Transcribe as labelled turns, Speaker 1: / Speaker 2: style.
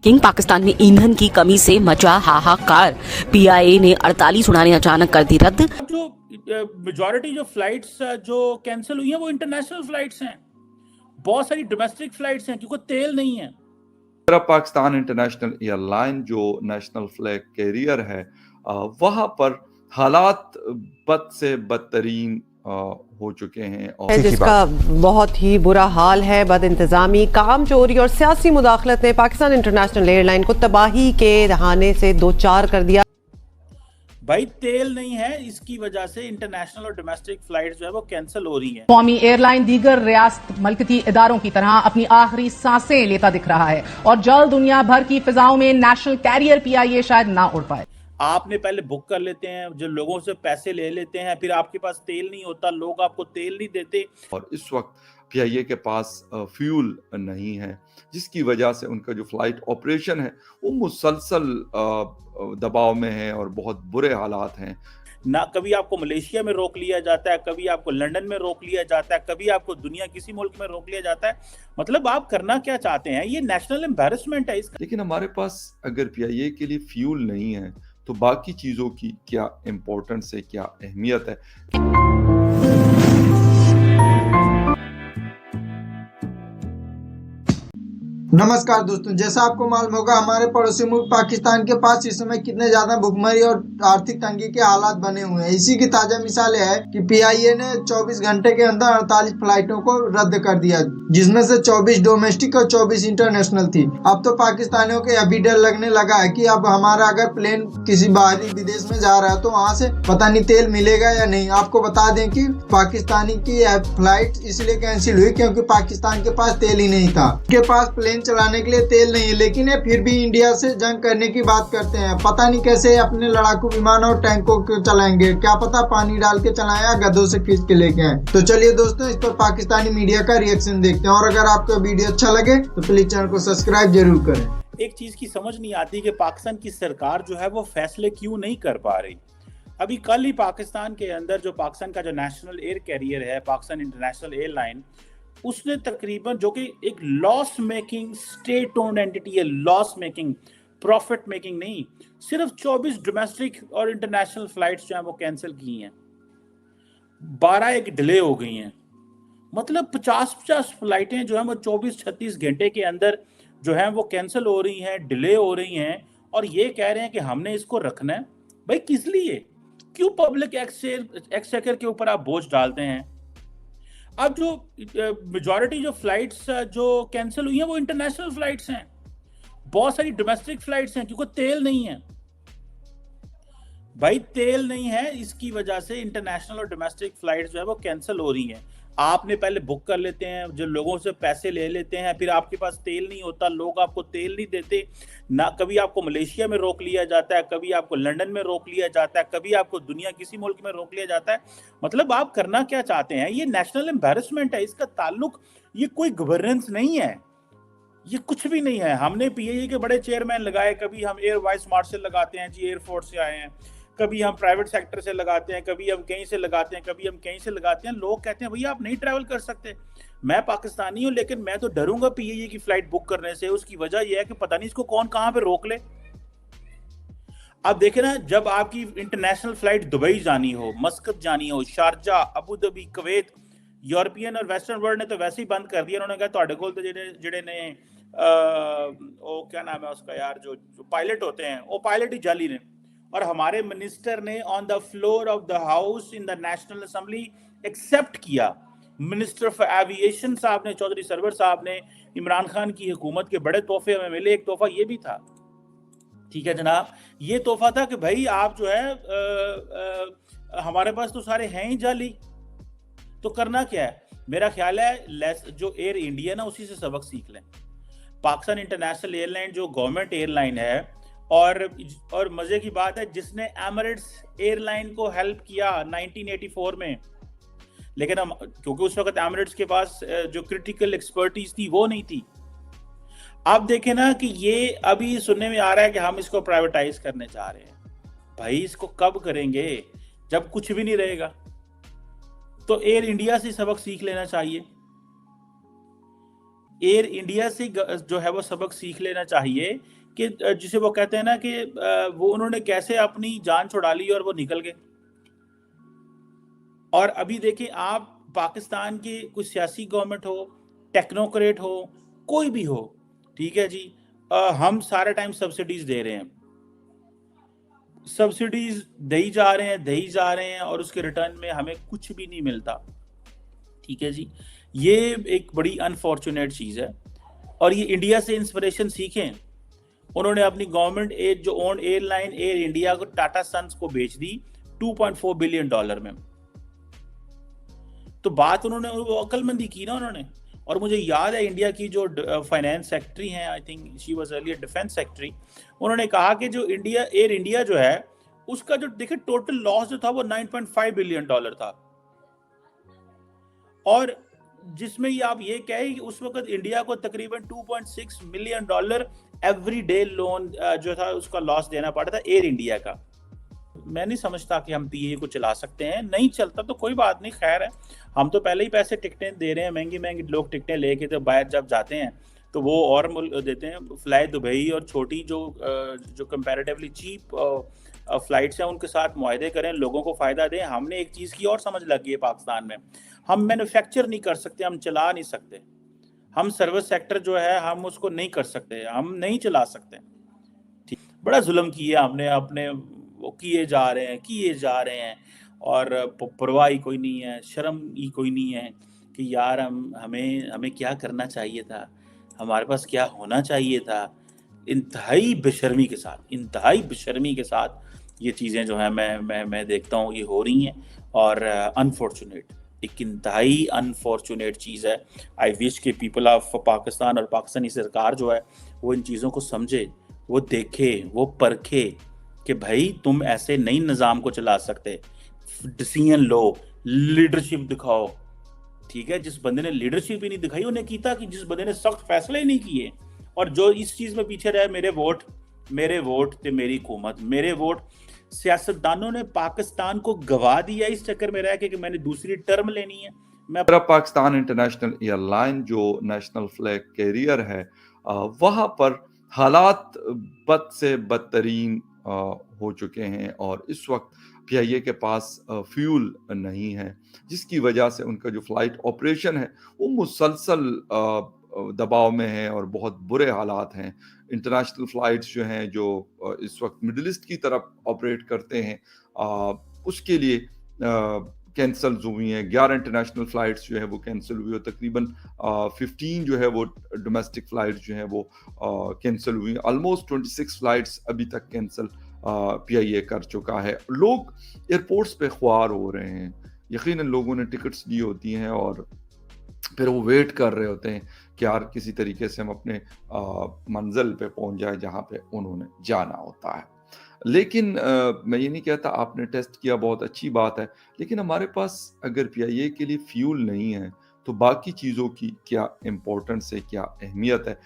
Speaker 1: King Pakistan में ईंधन की कमी से मचा हाहाकार। पीआईए ने 48 उड़ानें अचानक कर दी रद्द।
Speaker 2: जो मेजॉरिटी जो फ्लाइट्स जो कैंसिल हुई हैं वो इंटरनेशनल फ्लाइट्स हैं, बहुत सारी डोमेस्टिक फ्लाइट्स हैं क्योंकि तेल नहीं है।
Speaker 3: पाकिस्तान इंटरनेशनल एयरलाइन जो नेशनल फ्लैग कैरियर है, वहां पर हालात बद से बदतरीन हो चुके हैं और
Speaker 4: जिसका बहुत ही बुरा हाल है। बद इंतजामी, काम चोरी और सियासी मुदाखलत ने पाकिस्तान इंटरनेशनल एयरलाइन को तबाही के दहाने से दो चार कर दिया।
Speaker 2: भाई तेल नहीं है, इसकी वजह से इंटरनेशनल और डोमेस्टिक फ्लाइट जो है वो कैंसिल हो रही हैं।
Speaker 5: कौमी एयरलाइन दीगर रियासत मलकती इदारों की तरह अपनी आखिरी सांसें लेता दिख रहा है और जल्द दुनिया भर की फिजाओं में नेशनल कैरियर पीआईए शायद ना उड़ पाए।
Speaker 2: आपने पहले बुक कर लेते हैं, जो लोगों से पैसे ले लेते हैं, फिर आपके पास तेल नहीं होता, लोग आपको तेल नहीं देते।
Speaker 3: और इस वक्त पीआईए के पास फ्यूल नहीं है, जिसकी वजह से उनका जो फ्लाइट ऑपरेशन है वो मुसलसल दबाव में है और बहुत बुरे हालात हैं।
Speaker 2: ना कभी आपको मलेशिया में रोक लिया जाता है, कभी आपको लंदन में रोक लिया जाता है, कभी आपको दुनिया किसी मुल्क में रोक लिया जाता है। मतलब आप करना क्या चाहते हैं? ये नेशनल एम्बैरेसमेंट है इसका।
Speaker 3: लेकिन हमारे पास अगर पीआईए के लिए फ्यूल नहीं है तो बाकी चीजों की क्या इंपॉर्टेंस है, क्या अहमियत है।
Speaker 6: नमस्कार दोस्तों, जैसा आपको मालूम होगा हमारे पड़ोसी मुल्क पाकिस्तान के पास इस समय कितने ज्यादा भुखमरी और आर्थिक तंगी के हालात बने हुए हैं। इसी की ताजा मिसाल है कि पीआईए ने 24 घंटे के अंदर 48 फ्लाइटों को रद्द कर दिया, जिसमें से 24 डोमेस्टिक और 24 इंटरनेशनल थी। अब तो पाकिस्तानियों को अभी डर लगने लगा है कि अब हमारा अगर प्लेन किसी बाहरी विदेश में जा रहा है तो वहाँ से पता नहीं तेल मिलेगा या नहीं। आपको बता दें कि पाकिस्तानी की फ्लाइट इसलिए कैंसिल हुई क्योंकि पाकिस्तान के पास तेल ही नहीं था। उनके पास प्लेन चलाने के लिए तेल नहीं है, लेकिन ये फिर भी इंडिया से जंग करने की बात करते हैं। पता नहीं कैसे अपने लड़ाकू विमान और टैंकों को चलाएंगे, क्या पता पानी डाल के चलाएं या गधों से खींच के लेके आए। तो चलिए दोस्तों, इस पर पाकिस्तानी मीडिया का रिएक्शन देखते हैं। और अगर आपको वीडियो अच्छा लगे तो प्लीज चैनल को सब्सक्राइब जरूर करें।
Speaker 2: एक चीज की समझ नहीं आती कि पाकिस्तान की सरकार जो है वो फैसले क्यों नहीं कर पा रही। अभी कल ही पाकिस्तान के अंदर जो पाकिस्तान का जो नेशनल एयर कैरियर है, पाकिस्तान इंटरनेशनल एयरलाइन, उसने तकरीबन, जो कि एक loss making state owned entity है, लॉस मेकिंग, प्रॉफिट मेकिंग नहीं, सिर्फ 24 डोमेस्टिक और इंटरनेशनल फ्लाइट्स जो हैं वो कैंसिल की हैं। 12 एक डिले हो गई हैं। मतलब 50-50 फ्लाइटें जो हैं वो 24-36 घंटे के अंदर जो हैं वो कैंसिल हो रही हैं, डिले हो रही हैं, और ये कह रहे हैं कि हमने इसको रखना है। भाई किस लिए? क्यों पब्लिक एक्सचेकर के ऊपर आप बोझ डालते हैं? अब जो मेजॉरिटी जो फ्लाइट्स जो कैंसिल हुई हैं वो इंटरनेशनल फ्लाइट्स हैं, बहुत सारी डोमेस्टिक फ्लाइट्स हैं क्योंकि तेल नहीं है। भाई तेल नहीं है, इसकी वजह से इंटरनेशनल और डोमेस्टिक फ्लाइट्स जो है वो कैंसिल हो रही हैं। आपने पहले बुक कर लेते हैं, जो लोगों से पैसे ले लेते हैं, फिर आपके पास तेल नहीं होता, लोग आपको तेल नहीं देते। ना कभी आपको मलेशिया में रोक लिया जाता है, कभी आपको लंदन में रोक लिया जाता है, कभी आपको दुनिया किसी मुल्क में रोक लिया जाता है। मतलब आप करना क्या चाहते हैं? ये नेशनल एम्बैरेसमेंट है। इसका ताल्लुक, ये कोई गवर्नेंस नहीं है, ये कुछ भी नहीं है। हमने पीआईए के बड़े चेयरमैन लगाए, कभी हम एयर वाइस मार्शल लगाते हैं जी, एयरफोर्स से आए हैं, कभी हम प्राइवेट सेक्टर से लगाते हैं, कभी हम कहीं से लगाते हैं, कभी हम कहीं से लगाते हैं। लोग कहते हैं भैया आप नहीं ट्रैवल कर सकते। मैं पाकिस्तानी हूं, लेकिन मैं तो डरूंगा पीआईए की फ्लाइट बुक करने से। उसकी वजह यह है कि पता नहीं इसको कौन कहां पे रोक ले। अब देखे ना, जब आपकी इंटरनेशनल फ्लाइट दुबई जानी हो, मस्कत जानी हो, Sharjah, Abu Dhabi, Kuwait, European और वेस्टर्न वर्ल्ड ने तो वैसे ही बंद कर दिया। उन्होंने कहा ਤੁਹਾਡੇ ਕੋਲ तो ਜਿਹੜੇ ने वो क्या नाम है उसका यार, जो पायलट होते हैं वो पायलट ही जाली ने। और हमारे मिनिस्टर ने on the floor of the house in the national assembly accept किया। मिनिस्टर ऑफ एविएशन साहब ने, चौधरी सरवर साहब ने, इमरान खान की हुकूमत के बड़े तोहफे हमें मिले। एक तोहफा ये भी था, ठीक है जनाब, ये तोहफा था कि भाई आप जो है हमारे पास तो सारे हैं ही जाली, तो करना क्या है? मेरा ख्याल है जो एयर इंडिया ना, उसी से सबक सीख लें। पाकिस्तान इंटरनेशनल एयरलाइन जो गवर्नमेंट एयरलाइन है, और मजे की बात है, जिसने एमिरेट्स एयरलाइन को हेल्प किया 1984 में, लेकिन हम, क्योंकि उस वक्त एमिरेट्स के पास जो क्रिटिकल एक्सपर्टीज थी वो नहीं थी। अब देखें ना कि ये अभी सुनने में आ रहा है कि हम इसको प्राइवेटाइज करने जा रहे हैं। भाई इसको कब करेंगे? जब कुछ भी नहीं रहेगा। तो एयर इंडिया से सबक सीख लेना चाहिए। एयर इंडिया से जो है वो सबक सीख लेना चाहिए कि जिसे वो कहते हैं ना कि वो उन्होंने कैसे अपनी जान छुड़ा ली और वो निकल गए। और अभी देखें आप, पाकिस्तान की कोई सियासी गवर्नमेंट हो, टेक्नोक्रेट हो, कोई भी हो, ठीक है जी, हम सारे टाइम सब्सिडीज दे रहे हैं, सब्सिडीज दे जा रहे हैं और उसके रिटर्न में हमें कुछ भी नहीं मिलता। ठीक है जी, ये एक बड़ी अनफॉर्चुनेट चीज़ है और ये इंडिया से इंस्पिरेशन सीखें। उन्होंने अपनी गवर्नमेंट जो ओन एयरलाइन एयर इंडिया को टाटा सन्स को बेच दी $2.4 बिलियन में। तो बात उन्होंने वो अक्लमंदी की ना उन्होंने। और मुझे याद है इंडिया की जो फाइनेंस सेक्रेटरी हैं, I think she was earlier defence secretary, उन्होंने कहा कि जो एयर इंडिया जो है उसका जो देखिए टोटल लॉस जो था वो $9.5 बिलियन था। और जिसमें ये आप ये कहें कि उस वक्त इंडिया को तकरीबन $2.6 मिलियन एवरी डे लोन जो था उसका लॉस देना पड़ा था एयर इंडिया का। मैं नहीं समझता कि हम पीए को चला सकते हैं, नहीं चलता तो कोई बात नहीं, खैर है, हम तो पहले ही पैसे टिकटें दे रहे हैं, महंगी महंगी लोग टिकटें लेके तो बाहर जब जाते हैं तो वो और देते हैं। फ्लाई दुबई और छोटी जो कंपैरेटिवली चीप फ्लाइट्स हैं उनके साथ मुआहदे करें, लोगों को फ़ायदा दें। हमने एक चीज़ की और समझ लगी है पाकिस्तान में, हम मैन्युफैक्चर नहीं कर सकते, हम चला नहीं सकते, हम सर्विस सेक्टर जो है हम उसको नहीं कर सकते, हम नहीं चला सकते। ठीक, बड़ा जुल्म किया हमने अपने, वो किए जा रहे हैं और परवाह ही कोई नहीं है, शर्म ही कोई नहीं है कि यार हमें क्या करना चाहिए था, हमारे पास क्या होना चाहिए था। इंतहाई बेशर्मी के साथ ये चीज़ें जो हैं मैं देखता हूँ ये हो रही हैं और अनफॉर्चुनेट, एक इंतहाई अनफॉर्चुनेट चीज़ है। आई विश के पीपल ऑफ पाकिस्तान और पाकिस्तानी सरकार जो है वो इन चीज़ों को समझे, वो देखे, वो परखे कि भाई तुम ऐसे नई निज़ाम को चला सकते, डिसीजन लो, लीडरशिप दिखाओ। ठीक है, जिस बंदे ने लीडरशिप ही नहीं दिखाई उन्हें कीता कि जिस बंदे ने सख्त फैसले ही नहीं किए और जो इस चीज़ में पीछे रहे, मेरे वोट ते मेरी हुकूमत, मेरे वोट। सियासतदानों ने पाकिस्तान को गवा दिया इस चक्कर में रह के कि मैंने दूसरी टर्म लेनी है।
Speaker 3: मेरा पाकिस्तान इंटरनेशनल एयरलाइन जो नेशनल फ्लैग कैरियर है, वहाँ पर हालात बद से बदतरीन हो चुके हैं और इस वक्त पीआईए के पास फ्यूल नहीं है, जिसकी वजह से उनका जो फ्लाइट ऑपरेशन है वो मुसलसल दबाव में है और बहुत बुरे हालात हैं। इंटरनेशनल फ्लाइट्स जो हैं जो इस वक्त मिडिल ईस्ट की तरफ ऑपरेट करते हैं, उसके लिए कैंसल हुई हैं। 11 इंटरनेशनल फ्लाइट्स जो है वो कैंसिल हुई और तकरीबन 15 जो है वो डोमेस्टिक फ्लाइट्स जो हैं वो कैंसिल हुई। ऑलमोस्ट 26 फ्लाइट्स अभी तक कैंसिल पीआईए कर चुका है। लोग एयरपोर्ट्स पे ख्वार हो रहे हैं, यकीनन लोगों ने टिकट्स ली होती हैं और फिर वो वेट कर रहे होते हैं कि यार किसी तरीके से हम अपने मंजिल पे पहुंच जाए जहाँ पे उन्होंने जाना होता है। लेकिन मैं ये नहीं कहता आपने टेस्ट किया बहुत अच्छी बात है, लेकिन हमारे पास अगर पीआईए के लिए फ्यूल नहीं है तो बाकी चीज़ों की क्या इम्पोर्टेंस है, क्या अहमियत है,